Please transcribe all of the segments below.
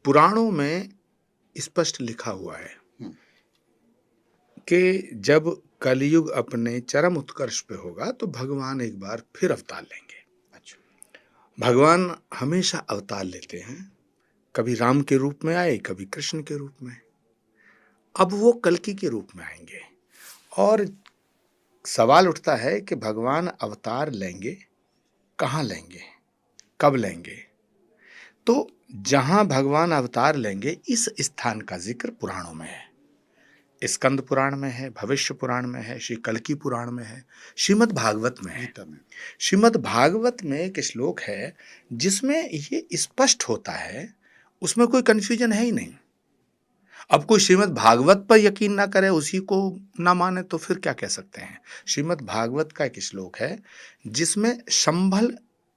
पुराणों में स्पष्ट लिखा हुआ है हुँ। कि जब कलयुग अपने चरम उत्कर्ष पे होगा तो भगवान एक बार फिर अवतार लेंगे। अच्छा। भगवान हमेशा अवतार लेते हैं, कभी राम के रूप में आए, कभी कृष्ण के रूप में। अब वो कल्कि के रूप में आएंगे और सवाल उठता है कि भगवान अवतार लेंगे, कहाँ लेंगे, कब लेंगे? तो जहां भगवान अवतार लेंगे इस स्थान का जिक्र पुराणों में है। स्कंद पुराण में है, भविष्य पुराण में है, श्री कल्कि पुराण में है, श्रीमद् भागवत में है। गीता में। श्रीमद् भागवत में एक श्लोक है जिसमें ये स्पष्ट होता है, उसमें कोई कंफ्यूजन है ही नहीं। अब कोई श्रीमद् भागवत पर यकीन ना करे, उसी को ना माने तो फिर क्या कह सकते हैं। श्रीमद् भागवत का एक श्लोक है जिसमें संभल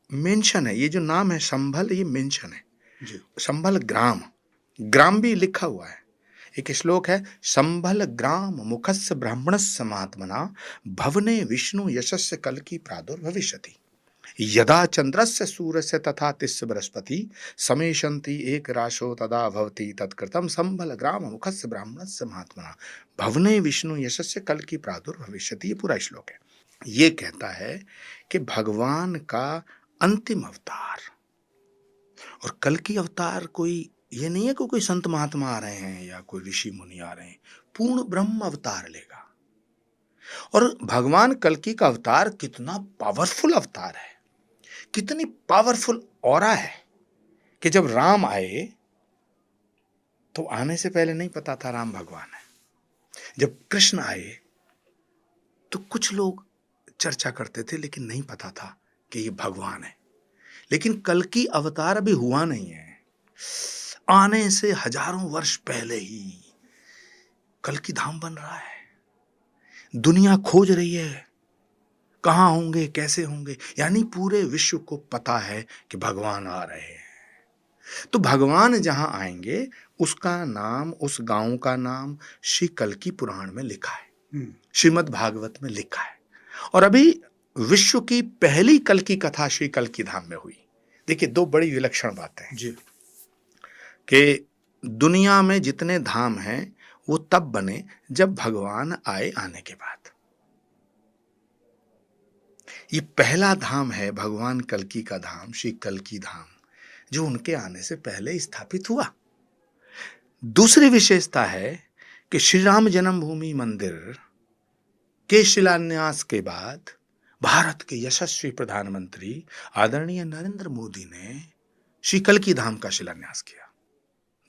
मेंशन है। ये जो नाम है संभल, ये मेंशन है। जी। संभल ग्राम, ग्राम भी लिखा हुआ है। एक श्लोक है, संभल ग्राम मुखस्य ब्राह्मणस्य महात्मना भवने विष्णु यशस्य कल्कि प्रादुर्भविष्यति यदा चंद्रस्य सूर्यस्य तथा तिस्य बृहस्पति समेशन्ति एक राशो तदा भवति तत्कृतं संभल ग्राम मुखस्य ब्राह्मणस्य महात्मना भवने विष्णु यशस्य कल्कि प्रादुर्भविष्यति। ये पूरा श्लोक है। ये कहता है कि भगवान का अंतिम अवतार, और कल्कि अवतार कोई ये नहीं है कि कोई संत महात्मा आ रहे हैं या कोई ऋषि मुनि आ रहे हैं, पूर्ण ब्रह्म अवतार लेगा। और भगवान कल्कि का अवतार कितना पावरफुल अवतार है, कितनी पावरफुल ऑरा है कि जब राम आए तो आने से पहले नहीं पता था राम भगवान है। जब कृष्ण आए तो कुछ लोग चर्चा करते थे लेकिन नहीं पता था कि ये भगवान है। लेकिन कल्कि अवतार अभी हुआ नहीं है, आने से हजारों वर्ष पहले ही कल्कि धाम बन रहा है। दुनिया खोज रही है कहां होंगे, कैसे होंगे, यानी पूरे विश्व को पता है कि भगवान आ रहे हैं। तो भगवान जहां आएंगे उसका नाम, उस गांव का नाम श्री कल्कि पुराण में लिखा है, श्रीमद् भागवत में लिखा है। और अभी विश्व की पहली कल्कि कथा श्री कल्कि धाम में हुई। देखिए, दो बड़ी विलक्षण बातें हैं जी। कि दुनिया में जितने धाम हैं वो तब बने जब भगवान आए, आने के बाद। ये पहला धाम है भगवान कल्कि का धाम, श्री कल्कि धाम, जो उनके आने से पहले स्थापित हुआ। दूसरी विशेषता है कि श्री राम जन्मभूमि मंदिर के शिलान्यास के बाद भारत के यशस्वी प्रधानमंत्री आदरणीय नरेंद्र मोदी ने श्री कल्कि धाम का शिलान्यास किया।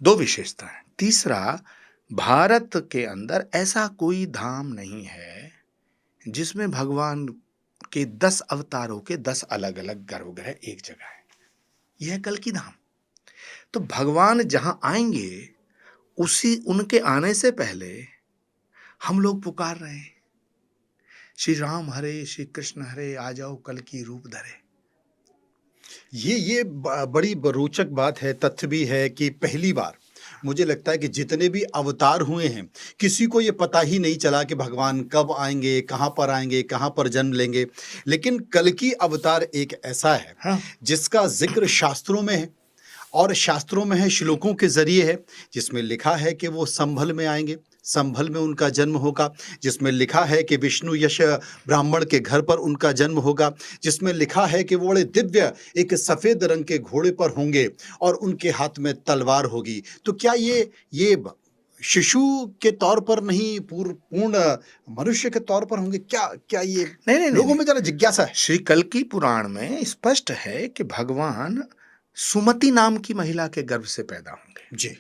दो विशेषता है। तीसरा, भारत के अंदर ऐसा कोई धाम नहीं है जिसमें भगवान के 10 अवतारों के 10 अलग अलग गर्भगृह एक जगह है। यह है कल्कि धाम। तो भगवान जहां आएंगे उसी उनके आने से पहले हम लोग पुकार रहे हैं, श्री राम हरे, श्री कृष्ण हरे, आ जाओ कल्कि रूप धरे। ये बड़ी रोचक बात है, तथ्य भी है कि पहली बार मुझे लगता है कि जितने भी अवतार हुए हैं, किसी को ये पता ही नहीं चला कि भगवान कब आएँगे, कहाँ पर जन्म लेंगे। लेकिन कल्कि अवतार एक ऐसा है हाँ, जिसका ज़िक्र शास्त्रों में है, और शास्त्रों में है, श्लोकों के ज़रिए है, जिसमें लिखा है कि वो संभल में आएँगे, संभल में उनका जन्म होगा, जिसमें लिखा है कि विष्णु यश ब्राह्मण के घर पर उनका जन्म होगा, जिसमें लिखा है कि वो बड़े दिव्य एक सफ़ेद रंग के घोड़े पर होंगे और उनके हाथ में तलवार होगी। तो क्या ये शिशु के तौर पर नहीं, पूर्ण मनुष्य के तौर पर होंगे? क्या ये नहीं नहीं लोगों नहीं, में ज़रा जिज्ञासा है। श्री कल्कि पुराण में स्पष्ट है कि भगवान सुमति नाम की महिला के गर्भ से पैदा होंगे। जी।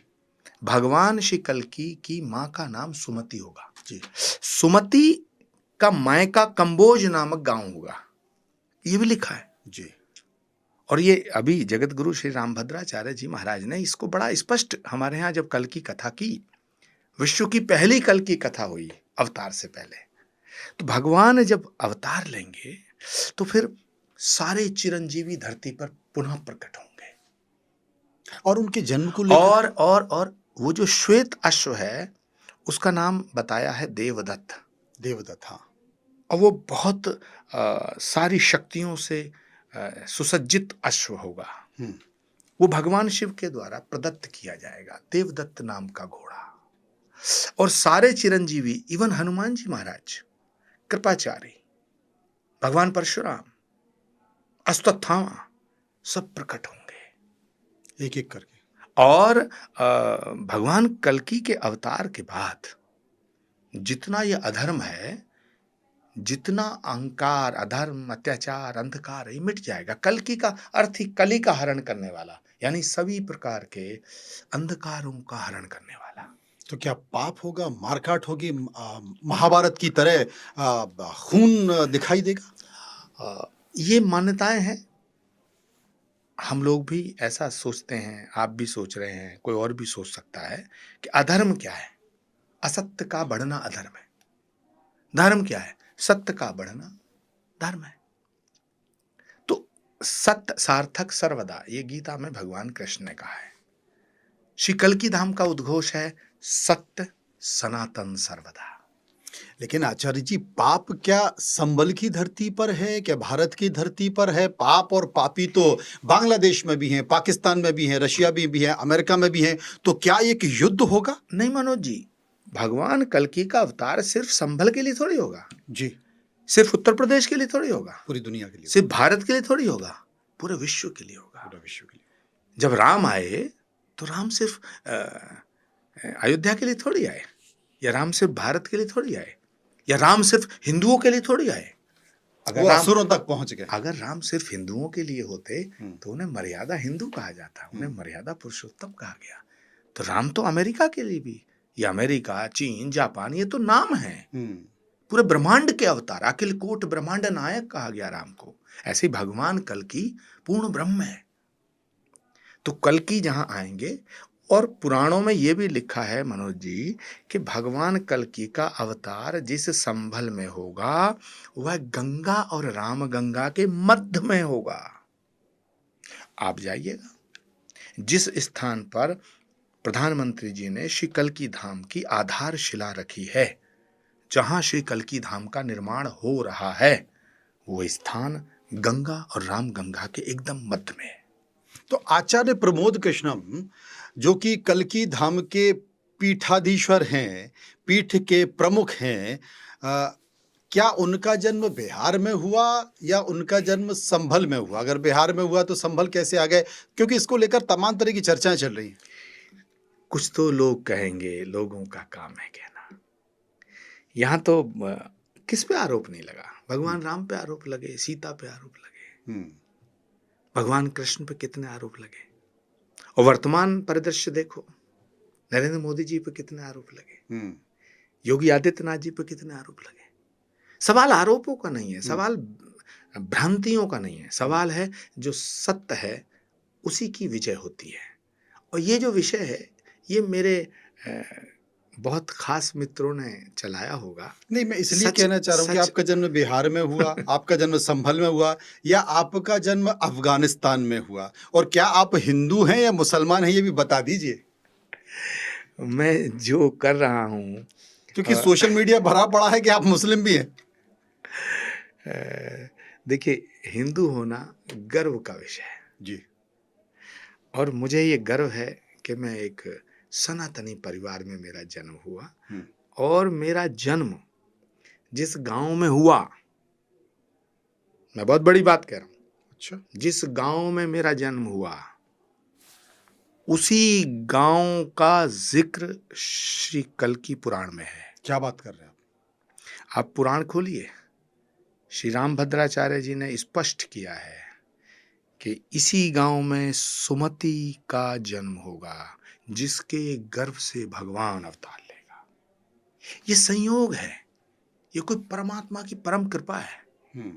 भगवान श्री कल्कि की मां का नाम सुमति होगा। जी। सुमति का मायका कंबोज नामक गांव होगा, ये भी लिखा है। जी। और ये अभी जगत गुरु श्री रामभद्राचार्य जी महाराज ने इसको बड़ा स्पष्ट, हमारे यहाँ जब कल की कथा की, विश्व की पहली कल की कथा हुई अवतार से पहले, तो भगवान जब अवतार लेंगे तो फिर सारे चिरंजीवी धरती पर पुनः प्रकट होंगे। और उनके जन्म को लेकर और वो जो श्वेत अश्व है उसका नाम बताया है देवदत्त। देवदत्त, हाँ। और वो बहुत सारी शक्तियों से सुसज्जित अश्व होगा। वो भगवान शिव के द्वारा प्रदत्त किया जाएगा, देवदत्त नाम का घोड़ा। और सारे चिरंजीवी, इवन हनुमान जी महाराज, कृपाचार्य, भगवान परशुराम, अश्वत्थामा, सब प्रकट होंगे एक एक करके। और भगवान कल्कि के अवतार के बाद जितना ये अधर्म है, जितना अहंकार, अधर्म, अत्याचार, अंधकार, ये मिट जाएगा। कल्कि का अर्थ ही कली का हरण करने वाला, यानी सभी प्रकार के अंधकारों का हरण करने वाला। तो क्या पाप होगा, मारकाट होगी, महाभारत की तरह खून दिखाई देगा? ये मान्यताएं हैं, हम लोग भी ऐसा सोचते हैं, आप भी सोच रहे हैं, कोई और भी सोच सकता है कि अधर्म क्या है। असत्य का बढ़ना अधर्म है। धर्म क्या है? सत्य का बढ़ना धर्म है। तो सत्य सार्थक सर्वदा, ये गीता में भगवान कृष्ण ने कहा है। श्री कल्कि धाम का उद्घोष है सत्य सनातन सर्वदा। लेकिन आचार्य जी, पाप क्या संबल की धरती पर है, क्या भारत की धरती पर है? पाप और पापी तो बांग्लादेश में भी हैं, पाकिस्तान में भी हैं, रशिया में भी है, अमेरिका में भी हैं। तो क्या एक युद्ध होगा? नहीं मनोज जी, भगवान कल्कि का अवतार सिर्फ संभल के लिए थोड़ी होगा, जी, सिर्फ उत्तर प्रदेश के लिए थोड़ी होगा, पूरी दुनिया के लिए, सिर्फ भारत के लिए थोड़ी होगा, पूरे विश्व के लिए होगा। पूरा विश्व के लिए। जब राम आए तो राम सिर्फ अयोध्या के लिए थोड़ी आए, या राम सिर्फ भारत के लिए थोड़ी आए, या राम सिर्फ हिंदुओं के लिए थोड़ी आए। वो असुरों तक पहुंच गए। अगर राम सिर्फ हिंदुओं के लिए होते हम्म। तो उन्हें मर्यादा हिंदू कहा जाता, उन्हें मर्यादा पुरुषोत्तम कहा गया। तो राम तो अमेरिका के लिए भी, ये अमेरिका, चीन, जापान, ये तो नाम है। पूरे ब्रह्मांड के अवतार, अखिल कोट ब्रह्मांड नायक कहा गया राम को। ऐसे ही भगवान कल्कि पूर्ण ब्रह्म है। तो कल्कि जहां आएंगे, और पुराणों में यह भी लिखा है मनोज जी कि भगवान कल्कि का अवतार जिस संभल में होगा वह गंगा और राम गंगा के मध्य में होगा। आप जाइएगा, जिस स्थान पर प्रधानमंत्री जी ने श्री कल्कि धाम की आधारशिला रखी है, जहां श्री कल्कि धाम का निर्माण हो रहा है, वो स्थान गंगा और राम गंगा के एकदम मध्य में है। तो आचार्य प्रमोद कृष्णम, जो कि कल्कि धाम के पीठाधीश्वर हैं, पीठ के प्रमुख हैं, क्या उनका जन्म बिहार में हुआ या उनका जन्म संभल में हुआ? अगर बिहार में हुआ तो संभल कैसे आ गए? क्योंकि इसको लेकर तमाम तरह की चर्चाएं चल रही हैं। कुछ तो लोग कहेंगे, लोगों का काम है कहना। यहाँ तो किस पे आरोप नहीं लगा? भगवान राम पे आरोप लगे, सीता पे आरोप लगे, भगवान कृष्ण पे कितने आरोप लगे। और वर्तमान परिदृश्य देखो, नरेंद्र मोदी जी पे कितने आरोप लगे, योगी आदित्यनाथ जी पे कितने आरोप लगे। सवाल आरोपों का नहीं है, सवाल भ्रांतियों का नहीं है, सवाल है जो सत्य है उसी की विजय होती है। और ये जो विषय है, ये मेरे बहुत खास मित्रों ने चलाया होगा। नहीं, मैं इसलिए कहना चाह रहा हूँ कि आपका जन्म बिहार में हुआ, आपका जन्म संभल में हुआ, या आपका जन्म अफगानिस्तान में हुआ, और क्या आप हिंदू हैं या मुसलमान हैं, ये भी बता दीजिए। मैं जो कर रहा हूँ, क्योंकि सोशल मीडिया भरा पड़ा है कि आप मुस्लिम भी हैं। देखिए, हिंदू होना गर्व का विषय है जी, और मुझे ये गर्व है कि मैं एक सनातनी परिवार में मेरा जन्म हुआ। और मेरा जन्म जिस गांव में हुआ, मैं बहुत बड़ी बात कह रहा हूं, अच्छा, जिस गांव में मेरा जन्म हुआ उसी गांव का जिक्र श्री कल्कि पुराण में है। क्या बात कर रहे हैं आप पुराण खोलिए, श्री रामभद्राचार्य जी ने स्पष्ट किया है कि इसी गांव में सुमति का जन्म होगा, जिसके गर्भ से भगवान अवतार लेगा। ये संयोग है, ये कोई परमात्मा की परम कृपा है।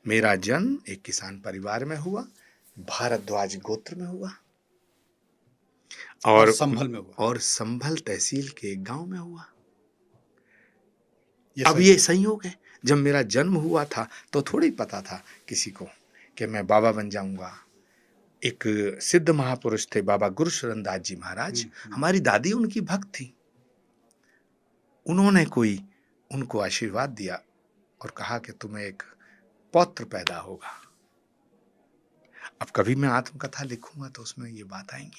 मेरा जन्म एक किसान परिवार में हुआ, भारद्वाज गोत्र में हुआ, और संभल में हुआ, और संभल तहसील के एक गांव में हुआ। ये अब ये संयोग है। जब मेरा जन्म हुआ था तो थोड़ी पता था किसी को कि मैं बाबा बन जाऊंगा। एक सिद्ध महापुरुष थे बाबा गुरु शरणदास जी महाराज, हमारी दादी उनकी भक्त थी। उन्होंने कोई उनको आशीर्वाद दिया और कहा कि तुम्हें एक पौत्र पैदा होगा। अब कभी मैं आत्मकथा लिखूंगा तो उसमें ये बात आएंगी।